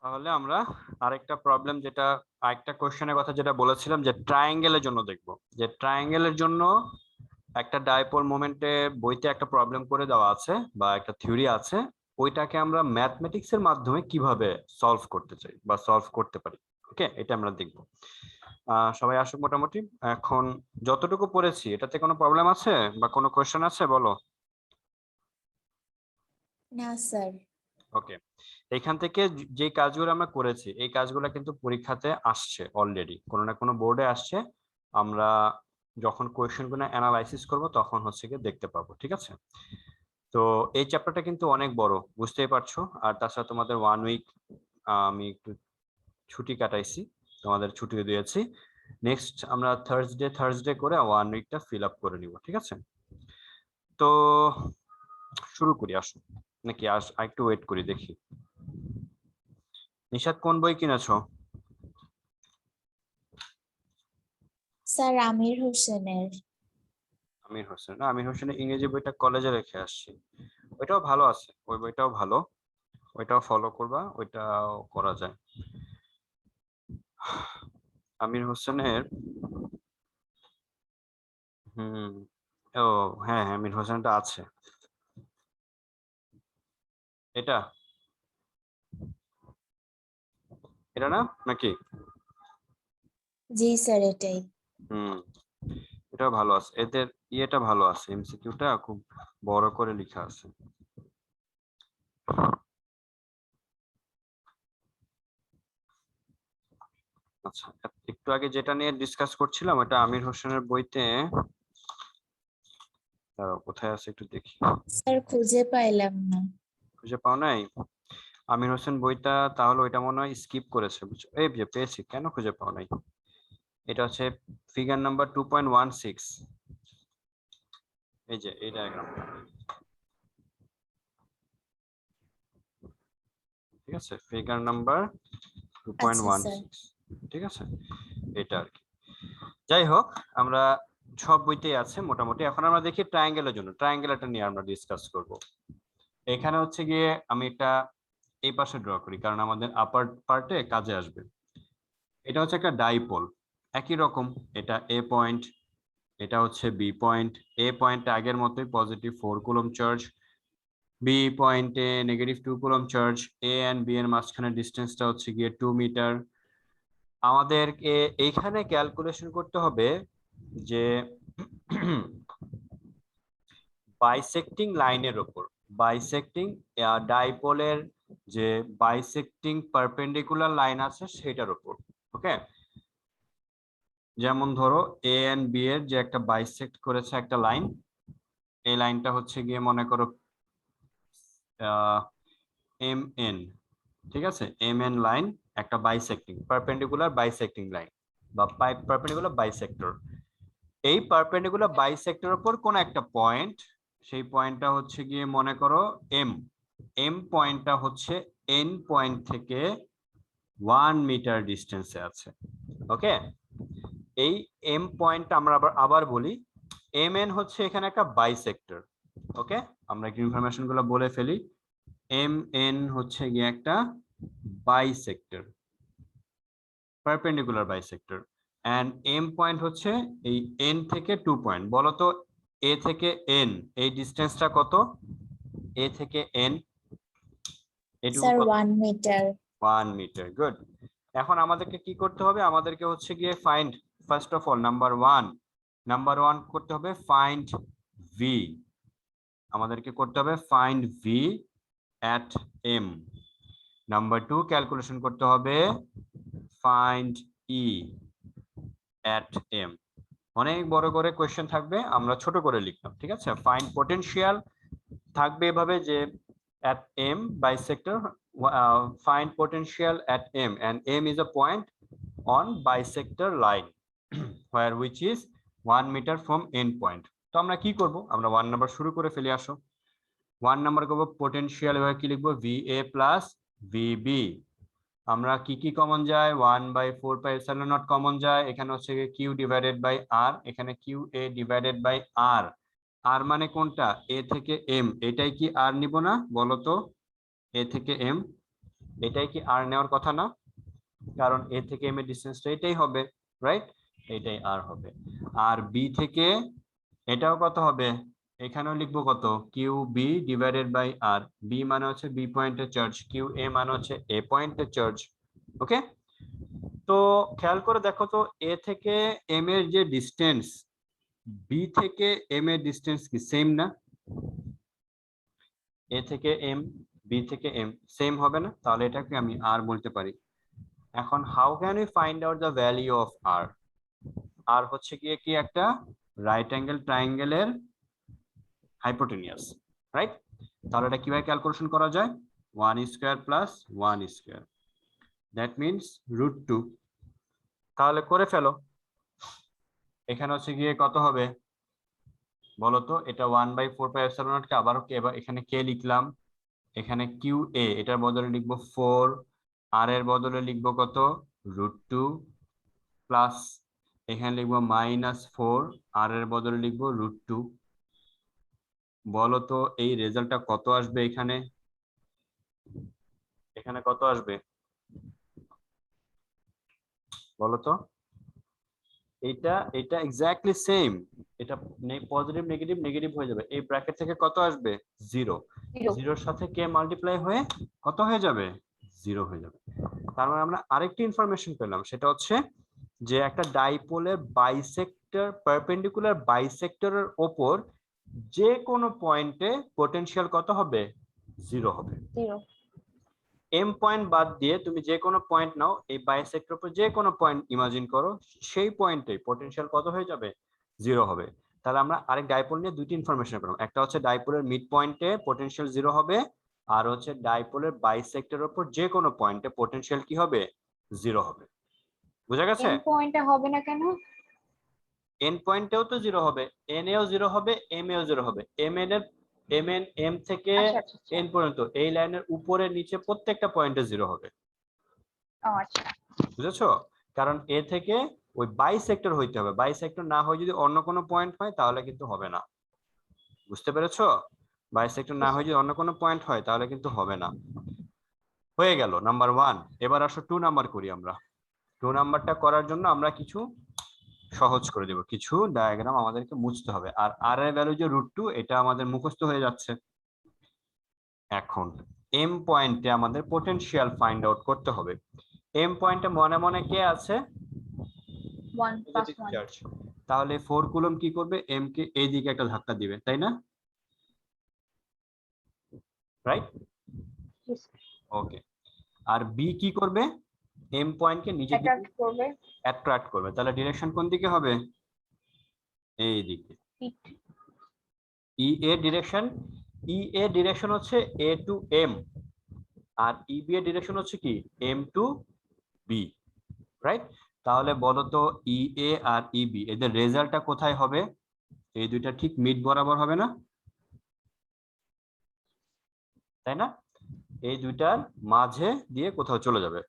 তাহলে আমরা আরেকটা প্রবলেম যেটা আরেকটা কোশ্চেনের কথা যেটা বলেছিলাম যে ট্রায়াঙ্গেলের জন্য দেখব যে ট্রায়াঙ্গেলের জন্য একটা ডাইপোল মোমেন্টে বইতে একটা প্রবলেম করে দেওয়া আছে বা একটা থিওরি আছে, ওইটাকে আমরা ম্যাথমেটিক্স এর মাধ্যমে কিভাবে সলভ করতে চাই বা সলভ করতে পারি। ওকে, এটা আমরা দেখব। সবাই আসুক মোটামুটি। এখন যতটুকু পড়েছি এটাতে কোনো প্রবলেম আছে বা কোনো কোশ্চেন আছে বলো। না স্যার। ওকে, এখান থেকে যে কাজগুলো আমরা করেছি এই কাজগুলো কিন্তু পরীক্ষাতে আসছে অলরেডি, কোনো না কোনো বোর্ডে আসছে। আমরা যখন কোয়েশ্চেনগুলো অ্যানালাইসিস করব তখন হচ্ছে গিয়ে দেখতে পাবো, ঠিক আছে? তো এই চ্যাপ্টারটা কিন্তু অনেক বড়, বুঝতেই পারছো। আর তাছাড়া তোমাদের 1 উইক আমি একটু ছুটি কাটাইছি, তোমাদের ছুটি দিয়েছি। নেক্সট আমরা থার্সডে করে 1 উইকটা ফিল আপ করে নিব, ঠিক আছে? তো শুরু করি, আসো। নাকি একটু ওয়েট করি, দেখি। নিশাদ কোন বই কিনেছো? স্যার আমির হোসেনের। আমির হোসেন না, আমির হোসেনের ইংরেজি বইটা কলেজে রেখে আসছি। ওইটাও ভালো আছে, ওই বইটাও ভালো, ওইটাও ফলো করবা, ওইটাও করা যায়। আমির হোসেনের হুম ও হ্যাঁ হ্যাঁ, আমির হোসেনটা আছে। এটা এটা না নাকি? জি স্যার এটাই। হুম, এটাও ভালো আছে, এদের ইয়েটা ভালো আছে, এমসিকিউটা খুব বড় করে লেখা আছে। আচ্ছা, একটু আগে যেটা নিয়ে ডিসকাস করছিলাম ওটা আমির হোসেনের বইতে, কোথায় আছে একটু দেখি। স্যার খুঁজে পাইলাম না। খুঁজে পাও নাই? আমির হোসেন বইটা তাহলে ওইটা মনে হয় স্কিপ করেছে, বুঝছো? এই যে পেয়েছি, কেন খুঁজে পাও নাই? এটা হচ্ছে ফিগার নাম্বার 2.16। এই যে এই ডায়াগ্রামটা, ঠিক আছে? ফিগার নাম্বার আচ্ছা স্যার। 2.16, ঠিক আছে? এটা আর কি। যাই হোক, আমরা সব বইতেই আছে মোটামুটি। এখন আমরা দেখি ট্রায়াঙ্গেলের জন্য, ট্রায়াঙ্গেলটা নিয়ে আমরা ডিসকাস করব। এখানে হচ্ছে গিয়ে আমি এটা এই পাশে ড্র করি কারণ আমাদের আপার পার্টে কাজে আসবে। এটা হচ্ছে একটা ডাইপোল, একই রকম। এটা এ পয়েন্ট, এটা হচ্ছে বি পয়েন্ট। এ পয়েন্টে আগের মতোই পজিটিভ 4 কুলম্ব চার্জ, বি পয়েন্টে -2 coulomb charge. A and B এর মাঝখানে ডিস্টেন্সটা হচ্ছে গিয়ে 2 মিটার। আমাদেরকে এইখানে ক্যালকুলেশন করতে হবে যে বাইসেক্টিং লাইনের উপর, বাইসেক্টিং ডাইপোলের যে বাইসেক্টিং পারপেন্ডিকুলার লাইন আছে সেটার উপর। ওকে, যেমন ধরো এ এন্ড বি এর যে একটা বাইসেক্ট করেছে একটা লাইন, এই লাইনটা হচ্ছে গিয়ে মনে করো এম এন, ঠিক আছে? এম এন লাইন একটা বাইসেক্টিং পারপেন্ডিকুলার বাইসেক্টিং লাইন বা পারপেন্ডিকুলার বাইসেক্টর। এই পারপেন্ডিকুলার বাইসেক্টরের উপর কোন একটা পয়েন্ট, সেই পয়েন্টটা হচ্ছে গিয়ে মনে করো এম। এম পয়েন্টটা হচ্ছে এন পয়েন্ট থেকে 1 মিটার ডিস্টেন্সে আছে। ওকে, এই এম পয়েন্ট আমরা আবার বলি, এম এন হচ্ছে এখানে একটা বাইসেক্টর। ওকে, আমরা একটু ইনফরমেশন গুলো বলে ফেলি। এম এন হচ্ছে গিয়ে একটা bisector, perpendicular bisector. And M point হচ্ছে এই এন থেকে 2 পয়েন্ট। বলতো এ থেকে এন এই ডিস্টেন্সটা কত? এ থেকে এন এটুকু স্যার কত? 1 মিটার। 1 মিটার। গুড। এখন আমাদেরকে কি করতে হবে? আমাদেরকে হচ্ছে গিয়ে find, first of all number one করতে হবে ফাইন্ড ভি। আমাদেরকে করতে হবে find V at M. Number two calculation করতে হবে ফাইন্ড ই অ্যাট এম। অনেক বড় করে কোয়েশ্চেন থাকবে, আমরা ছোট করে লিখলাম, ঠিক আছে? ফাইন্ড পটেনশিয়াল থাকবে এভাবে যে at m bisector, find potential at m and m is a point on bisector line where which is 1 meter from end point. তো আমরা কি করব? আমরা 1 নাম্বার শুরু করে ফেলি, আসো। 1 নাম্বার করব পটেনশিয়াল, এভাবে কি লিখবো? va plus vb। আমরা কি কি কমন যায়? 1/4πε0 কমন যায়, এখানে হচ্ছে q ডিভাইডেড বাই r, এখানে qa ডিভাইডেড বাই r। আর মানে কোনটা? এ থেকে এম, এটাই কি আর নিব না বলো তো? এ থেকে এম, এটাই কি আর নেওয়ার কথা না? কারণ এ থেকে এম এর ডিসটেন্সটা এটাই হবে, রাইট? এটাই আর হবে। আর বি থেকে এটাও কত হবে? এখানেও লিখবো কত, Q B divided by R. B মানে হচ্ছে বি পয়েন্টের চার্জ, কিউ এ মানে হচ্ছে এ পয়েন্টের চার্জ। ওকে, তো খেয়াল করে দেখো তো, এ থেকে এম এর যে ডিস্টেন্স, বি থেকে এম এর ডিস্টেন্স কি সেম না? এ থেকে এম, বি থেকে এম সেম হবে না? তাহলে এটাকে আমি আর বলতে পারি। এখন how can we find out the value of R? R হচ্ছে গিয়ে কি একটা রাইট অ্যাঙ্গেল ট্রায়াঙ্গেলের হাইপোটেনিয়াস, রাইট? তাহলে এটা কিভাবে ক্যালকুলেশন করা যায়? 1 square plus 1 square, that means √2। তাহলে করে ফেলো। এখানে হচ্ছে গিয়ে কত হবে বলতো? এটা 1/4πε0 কে আবারও এখানে কে লিখলাম, এখানে কিউ এ এটার বদলে লিখবো 4, আর এর বদলে লিখবো কত, √2, প্লাস এখানে লিখবো -4, আর এর বদলে লিখবো √2। বলতো এই রেজাল্টটা কত আসবে? এখানে এখানে কত আসবে বলতো? এটা এটা এক্স্যাক্টলি সেম। এটা পজিটিভ নেগেটিভ নেগেটিভ হয়ে যাবে, এই ব্র্যাকেট থেকে কত আসবে? 0। জিরোর সাথে কে মাল্টিপ্লাই হয়ে কত হয়ে যাবে? 0 হয়ে যাবে। তার মানে আমরা আরেকটি ইনফরমেশন পেলাম, সেটা হচ্ছে যে একটা ডাইপোলের বাইসেক্টর, পারপেন্ডিকুলার বাইসেক্টরের ওপর যে কোনো পয়েন্টে পোটেনশিয়াল কত হবে? 0 হবে। 0 এম পয়েন্ট বাদ দিয়ে তুমি যে কোনো পয়েন্ট নাও, এই বাইসেক্টর উপর যে কোনো পয়েন্ট ইমাজিন করো, সেই পয়েন্টে পোটেনশিয়াল কত হয়ে যাবে? 0 হবে। তাহলে আমরা আরেক ডাইপোল নিয়ে দুইটি ইনফরমেশন পেলাম, একটা হচ্ছে ডাইপোলের মিড পয়েন্টে পোটেনশিয়াল 0 হবে, আর হচ্ছে ডাইপোলের বাইসেক্টরের উপর যে কোনো পয়েন্টে পোটেনশিয়াল কি হবে? 0 হবে। বুঝা গেছে? এম পয়েন্টে হবে না কেন? এন পয়েন্টেও তো 0 হবে, এন এও 0 হবে, এম এও 0 হবে। এম থেকে আচ্ছা আচ্ছা আচ্ছা। এন পর্যন্ত এই লাইনের উপরে নিচে প্রত্যেকটা পয়েন্টে 0 হবে। ও আচ্ছা। বুঝেছো? কারণ এ থেকে ওই বাইসেক্টর হইতে হবে, বাইসেক্টর না হয় যদি অন্য কোনো পয়েন্ট হয় তাহলে কিন্তু হবে না। বুঝতে পেরেছো? বাইসেক্টর না হয় যদি অন্য কোনো পয়েন্ট হয় তাহলে কিন্তু হবে না। হয়ে গেল নাম্বার 1। এবার আসো 2 নাম্বার করি আমরা। 2 নাম্বারটা করার জন্য আমরা কিছু সহজ করে দেব, কিছু ডায়াগ্রাম আমাদেরকে মুছতে হবে। আর আর এর ভ্যালু যে √2, এটা আমাদের মুখস্থ হয়ে যাচ্ছে। এখন এম পয়েন্টে আমাদের পোটেনশিয়াল ফাইন্ড আউট করতে হবে। এম পয়েন্টে মনে মনে কে আছে? 1 + 1। চার্জ। তাহলে 4 কুলম কি করবে? এম কে এই দিকে একটা ধাক্কা দিবে, তাই না? রাইট? ওকে। আর বি কি করবে? এম পয়েন্টকে নিচের দিকে অ্যাট্রাক্ট করবে। অ্যাট্রাক্ট করবে। তাহলে ডিরেকশন কোন দিকে হবে? এই দিকে। হিট। ই এর ডিরেকশন হচ্ছে এ টু এম, আর ই বি এর ডিরেকশন হচ্ছে কি? M to B, right? তাহলে বলো তো ই এ আর ই বি এদের রেজাল্টটা কোথায় হবে? এই দুইটা ঠিক মিড বরাবর হবে না? তাই না? এই দুইটার মাঝে দিয়ে কোথাও চলে যাবে,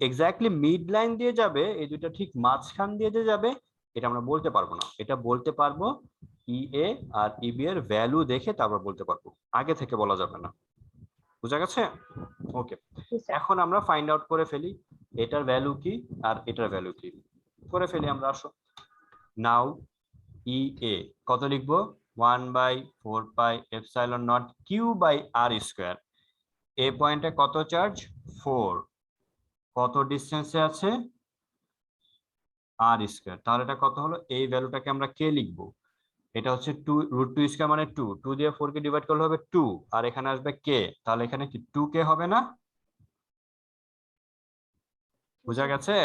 এক্স্যাক্টলি মিড লাইন দিয়ে যাবে, এই দুইটা ঠিক মাঝখান দিয়ে যে যাবে এটা আমরা বলতে পারবো না। এটা বলতে পারবো ই এ আর ই বি এর ভ্যালু দেখে, তারপর বলতে পারবো, আগে থেকে বলা যাবে না। বুঝা গেছে? ওকে, এখন আমরা ফাইন্ড আউট করে ফেলি এটার ভ্যালু কি আর এটার ভ্যালু কি। করে ফেলি আমরা, আসো। নাও ই এ কত লিখবো? 1/4πε0 Q/r²। এ পয়েন্টে কত চার্জ? 4। কত ডিসটেন্সে আছে? r²। তাহলে এটা কত হলো? এই ভ্যালুটাকে আমরা কে লিখবো? এটা হচ্ছে 2√2² মানে 2, 2 দিয়ে 4 কে ডিভাইড করলে হবে 2, আর এখানে আসবে কে। তাহলে এখানে কি 2k হবে না? বুঝা গেছে?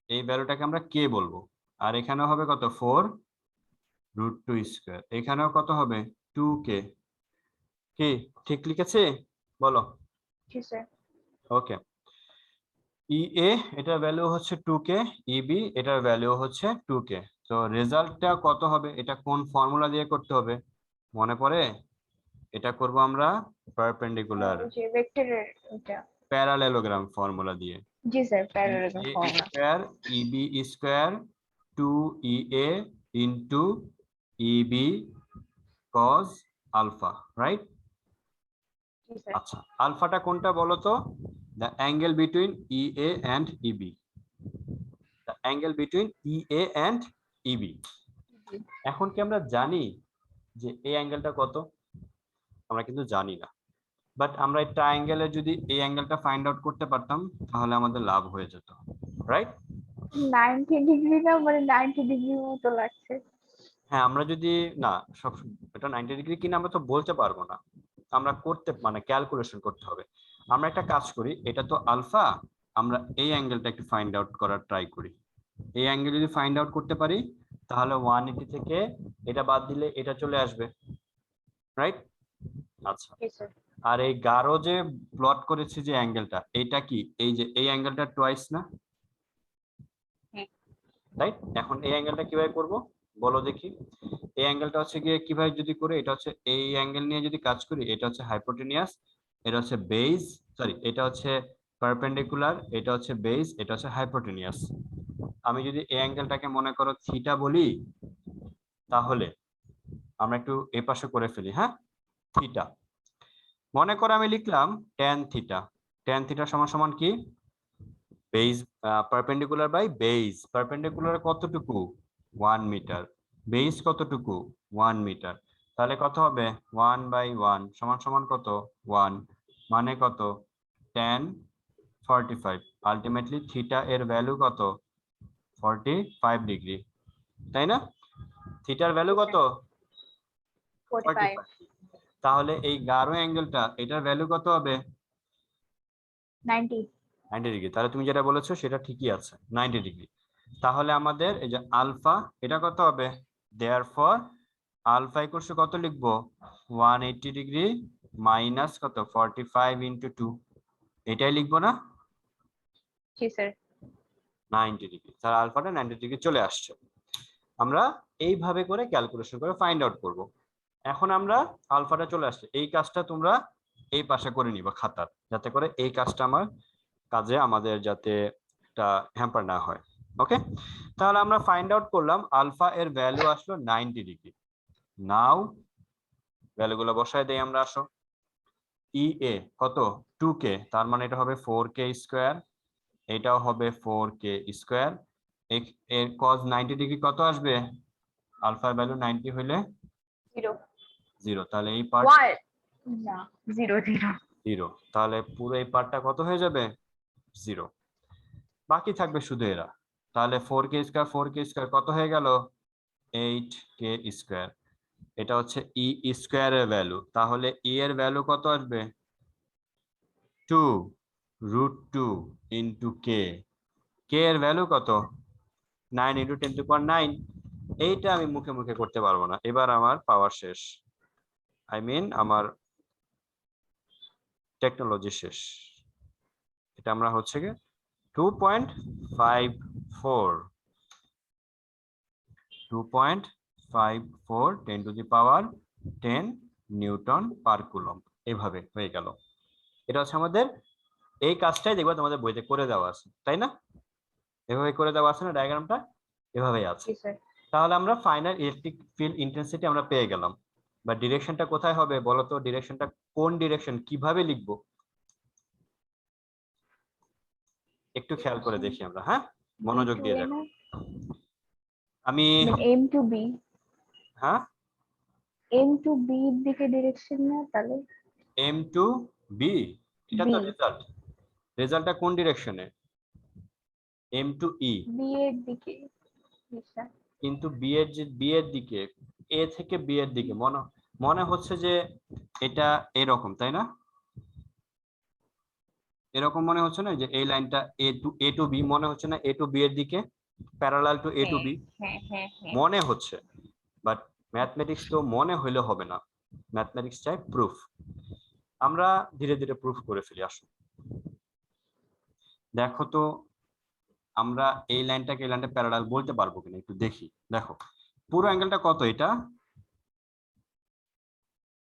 এই ভ্যালুটাকে আমরা কে বলবো। আর এখানেও হবে কত? 4√2²। এখানেও কত হবে? 2k। কি ঠিক লিখেছি? বলো। জি স্যার। ওকে। ই এ এটার ভ্যালু হচ্ছে 2k, ই বি এটার ভ্যালু হচ্ছে 2k। তো রেজাল্টটা কত হবে? এটা কোন ফর্মুলা দিয়ে করতে হবে মনে পড়ে? এটা করব আমরা পারপেন্ডিকুলার ওই যে ভেক্টরের এটা। প্যারালেলোগ্রাম ফর্মুলা দিয়ে। জি sir, parallelogram formula. Square ইবি square 2 ই এ ইনটু ইবি cos আলফা, রাইট? জি স্যার। আচ্ছা, আলফাটা কোনটা বলো তো? The angle between EA and EB, the angle between EA and EB। এখন কি আমরা জানি যে এই অ্যাঙ্গেলটা কত? আমরা কিন্তু জানি না, বাট আমরা এই ট্রায়াঙ্গেলের যদি এই অ্যাঙ্গেলটা ফাইন্ড আউট করতে পারতাম তাহলে আমাদের লাভ হয়ে যেত, রাইট? 90 ডিগ্রি না, মানে 90 ডিগ্রি মতো লাগছে। হ্যাঁ, আমরা যদি না সব এটা 90 ডিগ্রি কিনা আমরা তো বলতে পারবো না, আমরা করতে মানে ক্যালকুলেশন করতে হবে। আমরা একটা কাজ করি, এটা তো আলফা, আমরা এই অ্যাঙ্গেলটা একটু ফাইন্ড আউট করার ট্রাই করি। এই অ্যাঙ্গেল যদি ফাইন্ড আউট করতে পারি তাহলে 180 থেকে এটা বাদ দিলে এটা চলে আসবে, রাইট? আচ্ছা, জি স্যার। আর এই গাঢ় যে প্লট করেছি যে অ্যাঙ্গেলটা, এটা কি এই যে এই অ্যাঙ্গেলটা টুয়াইস না, হ্যাঁ। রাইট? এখন এই অ্যাঙ্গেলটা কিভাবে করব বলো দেখি। এই অ্যাঙ্গেলটা হচ্ছে গিয়ে কিভাবে যদি করে, এটা হচ্ছে এই অ্যাঙ্গেল নিয়ে যদি কাজ করি, এটা হচ্ছে হাইপোটেনিয়াস, এটা হচ্ছে বেস, সরি এটা হচ্ছে পারপেন্ডিকুলার, এটা হচ্ছে বেস, এটা হচ্ছে হাইপোটেনিয়াস। আমি যদি এই অ্যাঙ্গেলটাকে মনে করো থিটা বলি, তাহলে আমরা একটু এই পাশে করে ফেলি, হ্যাঁ, থিটা। মনে করো আমি লিখলাম tan থিটা। tan থিটা সমান সমান কি? Base perpendicular by base. Perpendicular কতটুকু? 1 মিটার। বেস কতটুকু? 1 মিটার। তাহলে কত হবে? 1/1 সমান সমান কত? 1, মানে কত? tan 45। আলটিমেটলি থিটা এর ভ্যালু কত? 45 ডিগ্রি, তাই না? থিটার ভ্যালু কত? 45। তাহলে এই গাঢ় অ্যাঙ্গেলটা, এটার ভ্যালু কত হবে? 90। 90 ডিগ্রি। তাহলে তুমি যেটা বলেছো সেটা ঠিকই আছে, 90 ডিগ্রি। তাহলে আমাদের এই যে আলফা, এটা কত হবে? দেয়ারফর আলফা ইকুয়াল টু কত লিখবো? 180 ডিগ্রি মাইনাস কত? 45 ইনটু 2, এটাই লিখবো না? জি স্যার। 90 ডিগ্রি। তাহলে আলফাটা 90 ডিগ্রি চলে আসছে। আমরা এইভাবে করে ক্যালকুলেশন করে ফাইন্ড আউট করব। এখন আমরা আলফাটা চলে আসছে, এই কাজটা তোমরা এই পাশে করে নিবা খাতার, যাতে করে এই কাজটা আমার কাজে আমাদের যাতে একটা হ্যাম্পার না হয়। ওকে, তাহলে আমরা ফাইন্ড আউট করলাম আলফা এর ভ্যালু আসলো 90 ডিগ্রি। নাও ভ্যালুগুলো বসায় দেই আমরা, আসো। EA কত? 2k, তার মানে এটা হবে 4k স্কয়ার, এটাও হবে 4k স্কয়ার। এর cos 90 ডিগ্রি কত আসবে? আলফার ভ্যালু 90 হইলে 0। 0, তাহলে এই পার্ট 1 না, 0 0। 0, তাহলে পুরো এই পার্টটা কত হয়ে যাবে? 0। বাকি থাকবে শুধু এরা। তাহলে 4k স্কয়ার 4k স্কয়ার কত হয়ে গেল? 8k square. এটা হচ্ছে ই স্কয়ারের ভ্যালু, তাহলে ই এর ভ্যালু কত আসবে? 2√2 ইনটু কে। কে এর ভ্যালু কত? 9 ইনটু 10⁹। এইটা আমি মুখে মুখে করতে পারবো না, এবার আমার পাওয়ার শেষ, আই মিন আমার টেকনোলজি শেষ। এটা আমরা হচ্ছে কি 2.54 10⁻10 নিউটন পার কুলম্ব, এভাবে হয়ে গেল। এটা হচ্ছে আমাদের এই কাজটাই দেখবা তোমাদের বইতে করে দেওয়া আছে, তাই না? এভাবে করে দেওয়া আছে না ডায়াগ্রামটা? এভাবেই আছে। জি স্যার। তাহলে আমরা ফাইনাল ইলেকট্রিক ফিল্ড ইন্টেন্সিটি আমরা পেয়ে গেলাম, বা ডিরেকশনটা কোথায় হবে বলো তো? ডিরেকশনটা কোন ডিরেকশন, কিভাবে লিখবো একটু খেয়াল করে দেখি আমরা, হ্যাঁ, মনোযোগ দিয়ে দেখো। আমি এম টু বি। হ্যাঁ, এম টু বি এর দিকে ডিরেকশন না তাহলে? এম টু বি, এটা তো B। রেজাল্ট। রেজাল্টটা কোন ডিরেকশনে? এম টু ই, বি এর দিকে। জি স্যার। কিন্তু বি এর দিকে, এ থেকে বি এর দিকে মনে মনে হচ্ছে যে এটা এরকম, তাই না? এরকম মনে হচ্ছে না যে এই লাইনটা এ টু বি, মনে হচ্ছে না এ টু বি এর দিকে parallel to A to B? হ্যাঁ হ্যাঁ হ্যাঁ। মনে হচ্ছে, বাট ম্যাথমেটিক্স তো মনে হইলে হবে না, ম্যাথমেটিক্স চাই প্রুফ। আমরা ধীরে ধীরে প্রুফ করে ফেলি, আসো দেখো তো আমরা এই লাইনটাকে এই লাইনটা প্যারালাল বলতে পারবো কিনা একটু দেখি। দেখো পুরো অ্যাঙ্গেলটা কত? এটা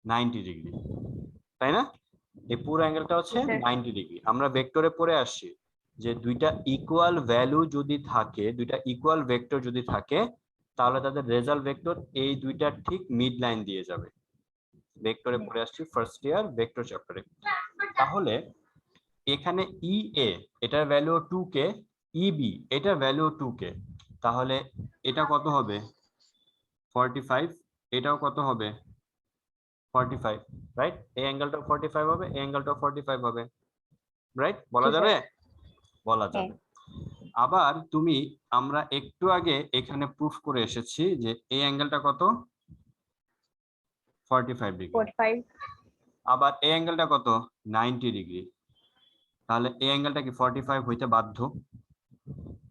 90 ডিগ্রি, তাই না? এই পুরো অ্যাঙ্গেলটা হচ্ছে 90 ডিগ্রি। আমরা ভেক্টরে পড়ে আসছি যে দুইটা ইকুয়াল ভ্যালু যদি থাকে, দুইটা ইকুয়াল ভেক্টর যদি থাকে, তাহলে তাদের রেজাল্ট ভেক্টর এই দুইটার ঠিক মিড লাইন দিয়ে যাবে। ভেক্টরে পড়ে আসছি ফার্স্ট ইয়ার ভেক্টর চ্যাপ্টারে। তাহলে এখানে EA এটার ভ্যালু 2k, EB এটার ভ্যালু 2k, তাহলে এটা কত হবে 45, এটাও কত হবে 45, রাইট? এই অ্যাঙ্গেলটাও 45 হবে, এই অ্যাঙ্গেলটাও 45 হবে, রাইট? বলা জি, স্যার। যাবে? বলা হ্যাঁ। যাবে। আবার আমরা একটু আগে এখানে প্রুফ করে এসেছি যে এই অ্যাঙ্গেলটা কত 45 ডিগ্রি, 45। আবার এই অ্যাঙ্গেলটা কত 90 ডিগ্রি, তাহলে এই অ্যাঙ্গেলটা কি 45 হইতে বাধ্য,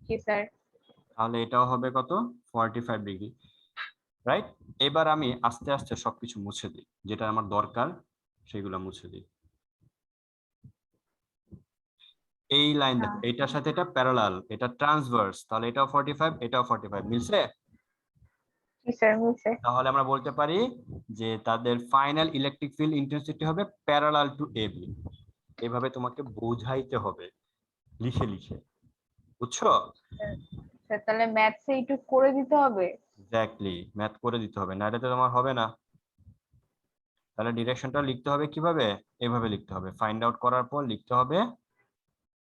জি স্যার। তাহলে এটাও হবে কত 45 ডিগ্রি, রাইট? এবার আমি আস্তে আস্তে সবকিছু মুছে দিই, যেটা আমার দরকার সেগুলো মুছে দিই। এই লাইন দেখো, এটার সাথে এটা প্যারালাল, এটা ট্রান্সভার্স, তাহলে এটাও 45, এটাও 45, মিলছে? জি স্যার, মিলছে। তাহলে আমরা বলতে পারি যে তাদের ফাইনাল ইলেকট্রিক ফিল্ড ইন্টেন্সিটি হবে প্যারালাল টু AB। এভাবে তোমাকে বোঝাইতে হবে লিখে লিখে, বুঝছো? স্যার তাহলে ম্যাথসে একটু করে দিতে হবে। এক্স্যাক্টলি, ম্যাথ করে দিতে হবে, নাহলে তো তোমার হবে না। তাহলে ডিরেকশনটা লিখতে হবে কিভাবে, এভাবে লিখতে হবে, ফাইন্ড আউট করার পর লিখতে হবে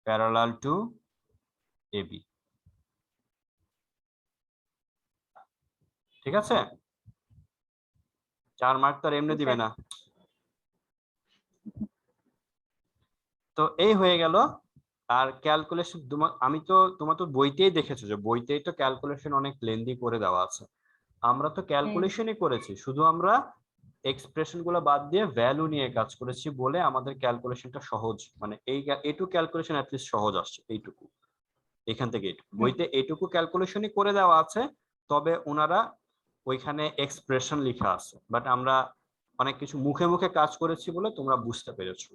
প্যারালাল টু AB, ঠিক আছে? 4 মার্ক তো আর এমনি দিবে না। তো এই হয়ে গেল। আর ক্যালকুলেশন তোমার তো বইতেই দেখেছো যে বইতেই তো ক্যালকুলেশন অনেক লেন্দি করে দেওয়া আছে। আমরা তো ক্যালকুলেশনই করেছি, শুধু আমরা এক্সপ্রেশন গুলো বাদ দিয়ে ভ্যালু নিয়ে কাজ করেছি বলে আমাদের ক্যালকুলেশনটা সহজ, মানে এইটুকু ক্যালকুলেশন অ্যাটলিস্ট সহজ আসছে, এইটুকু এখান থেকে এইটুকু বইতে এইটুকু ক্যালকুলেশনই করে দেওয়া আছে, তবে ওনারা ওইখানে এক্সপ্রেশন লেখা আছে, বাট আমরা অনেক কিছু মুখে মুখে কাজ করেছি বলে তোমরা বুঝতে পেরেছো।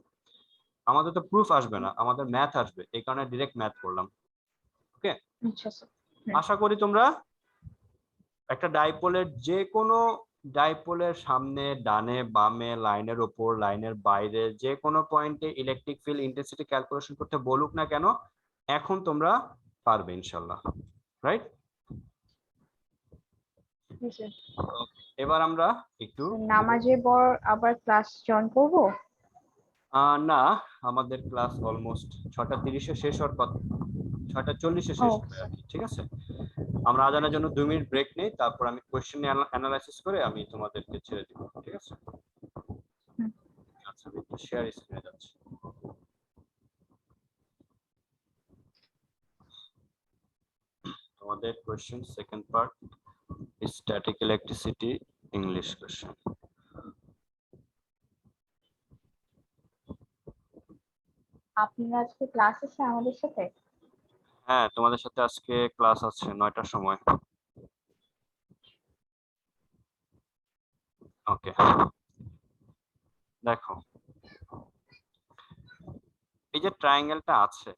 আমাদের তো প্রুফ আসবে না, আমাদের ম্যাথ আসবে, এই কারণে ডিরেক্ট ম্যাথ করলাম। ওকে, আচ্ছা স্যার। আশা করি তোমরা একটা ডাইপোলের যে কোনো ডাইপোলের সামনে, ডানে, বামে, লাইনের ওপর, লাইনের বাইরে যে কোনো পয়েন্টে ইলেকট্রিক ফিল্ড ইন্টেন্সিটি ক্যালকুলেশন করতে বলুক না কেন, এখন তোমরা পারবে ইনশাল্লাহ, রাইট? জি স্যার। এবার আমরা একটু নামাজের পর আবার ক্লাস জয়েন করব? না, আমাদের ক্লাস অলমোস্ট 6:30-এ শেষ হওয়ার কথা, 6:40-এ শেষ হবে আর কি, ঠিক আছে? আমরা আজানের জন্য 2 মিনিট ব্রেক নেই, তারপর আমি কোশ্চেন অ্যানালাইসিস করে আমি তোমাদেরকে ছেড়ে দিব, ঠিক আছে? আচ্ছা, আমি একটু শেয়ার স্ক্রিনে যাচ্ছি। তোমাদের question second part, static electricity English question. আপনার আজকে ক্লাস আছে আমাদের সাথে? হ্যাঁ, তোমাদের সাথে আজকে ক্লাস আছে 9টার সময়। ওকে, দেখো এই যে ট্রায়াঙ্গেলটা আছে,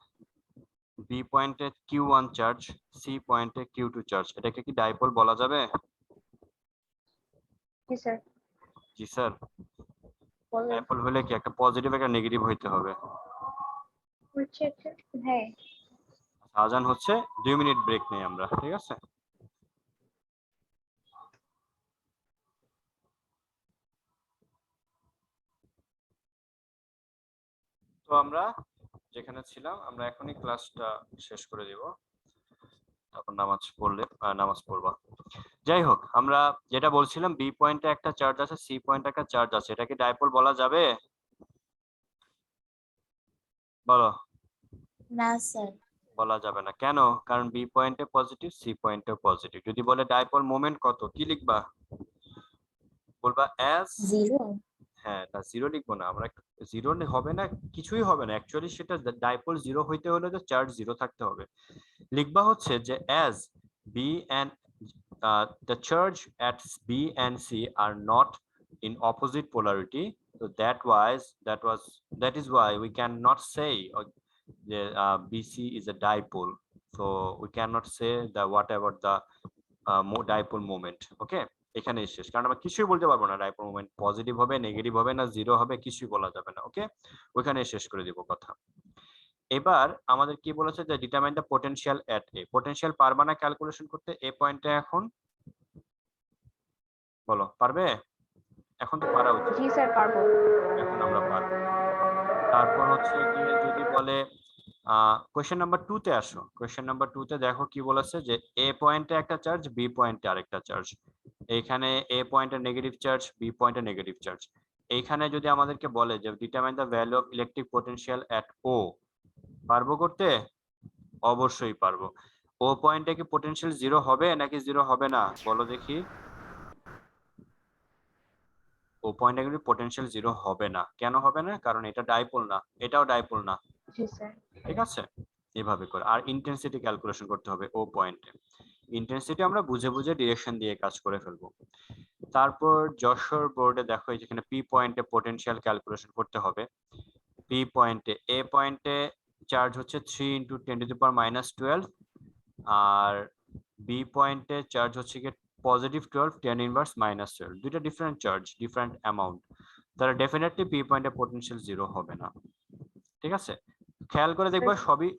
বি পয়েন্টে Q1 চার্জ, সি পয়েন্টে Q2 চার্জ, এটাকে কি ডাইপোল বলা যাবে? জি স্যার। জি স্যার। বলেন। ডাইপোল হলে কি একটা পজিটিভ একটা নেগেটিভ হইতে হবে। আচ্ছা আচ্ছা, হ্যাঁ। আজান হচ্ছে, 2 মিনিট ব্রেক নেই আমরা, ঠিক আছে? তো আমরা যেখানে ছিলাম আমরা এখনই ক্লাসটা শেষ করে দিব, তারপর নামাজ পড়বা। যাই হোক, আমরা যেটা বলছিলাম, বি পয়েন্টে একটা চার্জ আছে, সি পয়েন্টে একটা চার্জ আছে, এটাকে ডাইপোল বলা যাবে? বলো। না স্যার। বলা যাবে না, কেন? কারণ বি পয়েন্টে পজিটিভ, সি পয়েন্টে পজিটিভ। যদি বলে ডাইপোল মোমেন্ট কত, কি লিখবা? বলবা এস। 0। হ্যাঁ, না জিরো লিখবো না আমরা, জিরো হবে না, কিছুই হবে না অ্যাকচুয়ালি। সেটা ডাইপোল জিরো হইতে হলে তো চার্জ জিরো থাকতে হবে। লিখবা হচ্ছে যে as B and the charge at B and C are not in opposite polarity, so that is why we cannot say BC is a dipole, so we cannot say the whatever the dipole moment. Okay, এখানে শেষ, কারণ আমরা কিছুই বলতে পারবো না, dipole moment positive হবে, negative হবে না, জিরো হবে, কিছুই বলা যাবে না। ওকে, ওইখানে শেষ করে দিব কথা। এবার আমাদের কি বলেছে যে determine the potential at A, potential পারবা না ক্যালকুলেশন করতে এ পয়েন্টে? এখন বলো, পারবে? এখন তো পারা উচিত, জি স্যার পারবো। এখন আমরা পারবো। তারপর হচ্ছে গিয়ে যদি বলে কোয়েশ্চেন নাম্বার 2 তে আসো। কোয়েশ্চেন নাম্বার 2 তে দেখো কি বলেছে যে এ পয়েন্টে একটা চার্জ, বি পয়েন্টে আরেকটা চার্জ। এইখানে এ পয়েন্টে নেগেটিভ চার্জ, বি পয়েন্টে নেগেটিভ চার্জ। এইখানে যদি আমাদেরকে বলে যে determine the value of electric potential at O, পারবো করতে? অবশ্যই পারবো। ও পয়েন্টে কি পোটেনশিয়াল 0 হবে নাকি 0 হবে না বলো দেখি। ও পয়েন্টে কিন্তু পোটেনশিয়াল 0 হবে না। কেন হবে না? কারণ এটা ডাইপোল না, এটাও ডাইপোল না। জি স্যার। ঠিক আছে, এভাবে করে। আর ইন্টেন্সিটি ক্যালকুলেশন করতে হবে ও পয়েন্টে। ইন্টেন্সিটি আমরা বুঝে বুঝে ডিরেকশন দিয়ে কাজ করে ফেলবো। তারপর যশোর বোর্ডে দেখো এই যেখানে পি পয়েন্টে পোটেনশিয়াল ক্যালকুলেশন করতে হবে। পি পয়েন্টে এ পয়েন্টে চার্জ হচ্ছে 3 × 10⁻12, আর বি পয়েন্টে চার্জ হচ্ছে কি পজিটিভ 12 10⁻−12। দুইটা ডিফারেন্ট চার্জ, ডিফারেন্ট অ্যামাউন্ট, তাহলে ডেফিনেটলি পি পয়েন্টে পোটেনশিয়াল 0 হবে না। ঠিক আছে, খেয়াল করে দেখবা সবই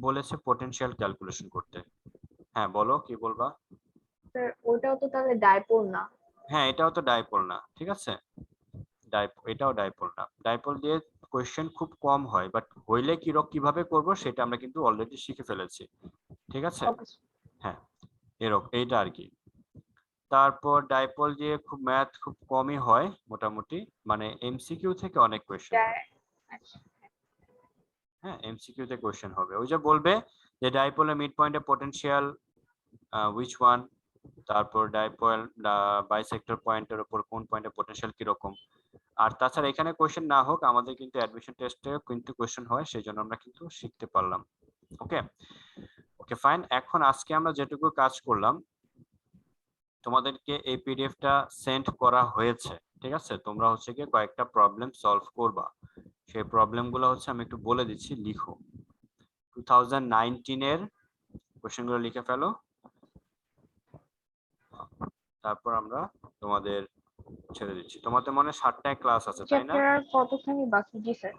বলেছে পোটেনশিয়াল ক্যালকুলেশন করতে। হ্যাঁ বলো, কি বলবা? স্যার ওটাও তো তাহলে ডাইপোল না। হ্যাঁ এটাও তো ডাইপোল না। ঠিক আছে, এটাও ডাইপোল না। ডাইপোল দিয়ে কোশ্চেন খুব কম হয়, বাট হইলে কিভাবে করব সেটা আমরা কিন্তু অলরেডি শিখে ফেলেছি। ঠিক আছে, ওকে হ্যাঁ এইটা আর কি। তারপর ডাইপোল দিয়ে ম্যাথ খুব কমই হয় মোটামুটি, মানে এমসিকিউ থেকে অনেক কোশ্চেন স্যার। হয়। আচ্ছা হ্যাঁ এমসিকিউ তে কোশ্চেন হবে, ওই যে বলবে যে ডাইপোলের মিড পয়েন্টে পোটেনশিয়াল which one, তারপর ডাইপোল বাইসেক্টর পয়েন্টের উপর কোন পয়েন্টে পোটেনশিয়াল কিরকম। আর তাছাড়া এখানে কোশ্চেন না হোক, আমাদের কিন্তু অ্যাডমিশন টেস্টে কিন্তু কোশ্চেন হয়, সেই জন্য আমরা কিন্তু শিখতে পারলাম। ওকে ওকে ফাইন। এখন আজকে আমরা যেটুকু কাজ করলাম, তোমাদেরকে এই পিডিএফটা সেন্ড করা হয়েছে। ঠিক আছে, তোমরা হচ্ছে কি কয়েকটা প্রবলেম সলভ করবা। সেই প্রবলেমগুলো হচ্ছে আমি একটু বলে দিচ্ছি, লিখো। 2019 এর কোশ্চেনগুলো লিখে ফেলো, তারপর আমরা তোমাদের ছেড়ে দিচ্ছি। তোমাদের মনে 7টায় ক্লাস আছে তাই না? চ্যাপ্টার আর কতখানি বাকি? জি স্যার।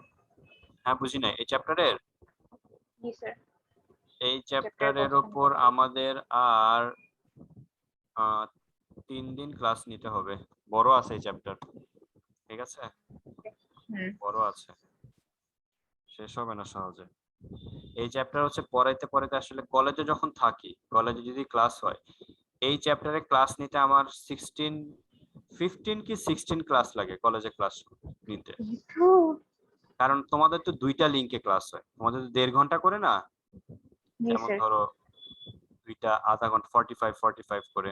হ্যাঁ বুঝি নাই, এই চ্যাপ্টারের জি স্যার। এই চ্যাপ্টার চ্যাপ্টারের কতখানি উপর বাকি? আমাদের আর 3 দিন ক্লাস নিতে হবে। বড় আছে এই চ্যাপ্টার। ঠিক আছে, হুম। বড় আছে, শেষ হবে না সহজে। এই চ্যাপ্টার হচ্ছে পড়াইতে পড়াইতে আসলে কলেজে যখন থাকি, কলেজে যদি ক্লাস হয়, এই চ্যাপ্টারে ক্লাস নিতে আমার 15 কি 16 ক্লাস লাগে কলেজে ক্লাস নিতে। কিন্তু কারণ তোমাদের তো 2টা লিংকে ক্লাস হয়, তোমাদের তো 1.5 ঘন্টা করে না, জি যেমন স্যার। ধরো 2টা আধা ঘন্টা 45 করে।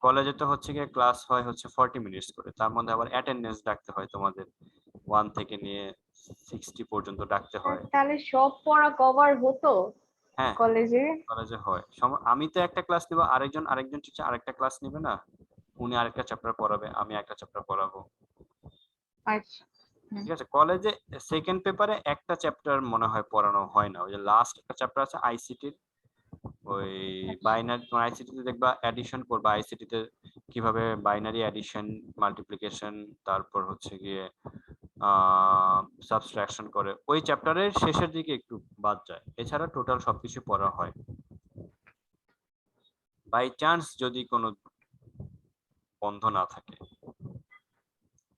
কলেজে তো হচ্ছে গিয়ে ক্লাস হয় হচ্ছে 40 মিনিটস করে, তার মধ্যে আবার অ্যাটেন্ডেন্স ডাকতে হয় তোমাদের, 1 থেকে নিয়ে 60 পর্যন্ত ডাকতে হয়। তাহলে সব পড়া কভার হতো হ্যাঁ কলেজে? কলেজে হয়। আমি তো একটা ক্লাস নিব, আরেকজন টিচার আরেকটা ক্লাস নেবে না, উনি আরেকটা চ্যাপ্টার পড়াবে, আমি একটা চ্যাপ্টার পড়াবো। আচ্ছা। ঠিক আছে, কলেজে সেকেন্ড পেপারে একটা চ্যাপ্টার মনে হয় পড়ানো হয় না, ওই যে লাস্ট একটা চ্যাপ্টার আছে আইসিটির, ওই বাইনারি। তোমার আইসিটি তে দেখবা অ্যাডিশন করবা, আইসিটি তে কিভাবে বাইনারি অ্যাডিশন, মাল্টিপ্লিকেশন, তারপর হচ্ছে গিয়ে সাবট্রাকশন করে, ওই চ্যাপ্টারের শেষের দিকে একটু বাদ যায়, এছাড়া টোটাল সবকিছু পড়া হয়। বাই চান্স যদি কোনো বন্ধ না থাকে।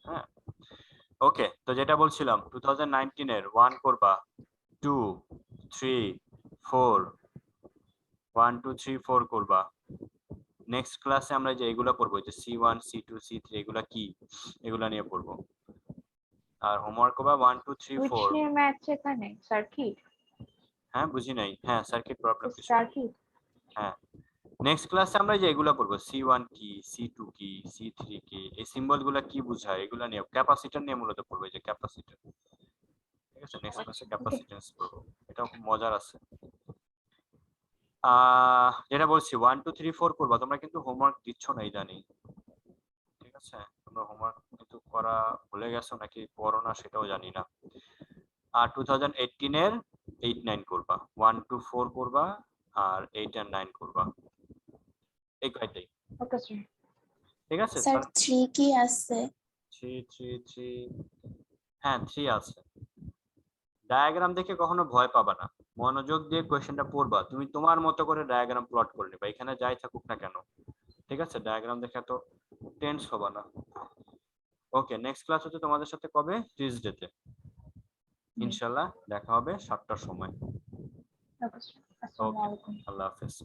হ্যাঁ ওকে, তো যেটা বলছিলাম 2019 এর 1 করবা, 2 3 4, 1 2 3 4 করবা। নেক্সট ক্লাসে আমরা যে এগুলা পড়বো, যে C1 C2 C3 এগুলা কি, এগুলা নিয়ে পড়বো। আর হোমওয়ার্ক করবা 1 2 3 হুইচ 4। নিয়ে ম্যাথ সেখানে? সার্কিট? হ্যাঁ বুঝি নাই, হ্যাঁ সার্কিট প্রবলেম কিছু। সার্কিট। হ্যাঁ নেক্সট ক্লাসে আমরা যে এগুলা পড়বো, C1 কি, C2 কি, C3 কি, এই সিম্বল গুলা কি বোঝায়, এগুলা নিয়ে, ক্যাপাসিটর নিয়ে মূলত পড়বো, এই যে ক্যাপাসিটর। ঠিক আছে, নেক্সট ক্লাসে ওকে। ক্যাপাসিটেন্স পড়বো, এটাও খুব মজার আছে। যেটা বলছি 1 2 3 4 করবা, তোমরা কিন্তু হোমওয়ার্ক দিচ্ছ না জানি। ঠিক আছে, তোমরা হোমওয়ার্ক কিন্তু করা ভুলে গেছো নাকি পড়ো না সেটাও জানি না। আর 2018 এর 8 9 করবা, 1 2 4 করবা, আর 8 আর 9 করবা, এই কয়টাই। Okay sir. ঠিক আছে স্যার 3 কি আছে? 3 3 3, হ্যাঁ 3 আছে। ডায়াগ্রাম দেখে কখনো ভয় পাবা না, মনোযোগ দিয়ে কোশ্চেনটা পড়বা, তুমি তোমার মতো করে ডায়াগ্রাম প্লট করে নিবা, এখানে যাই থাকুক না কেন। ঠিক আছে, ডায়াগ্রাম দেখে তো টেন্স হবা না। ওকে, নেক্সট ক্লাস হচ্ছে তোমাদের সাথে কবে? টিউসডেতে ইনশাআল্লাহ দেখা হবে 7টার সময়। আসসালামু আলাইকুম। আল্লাহ হাফেজ।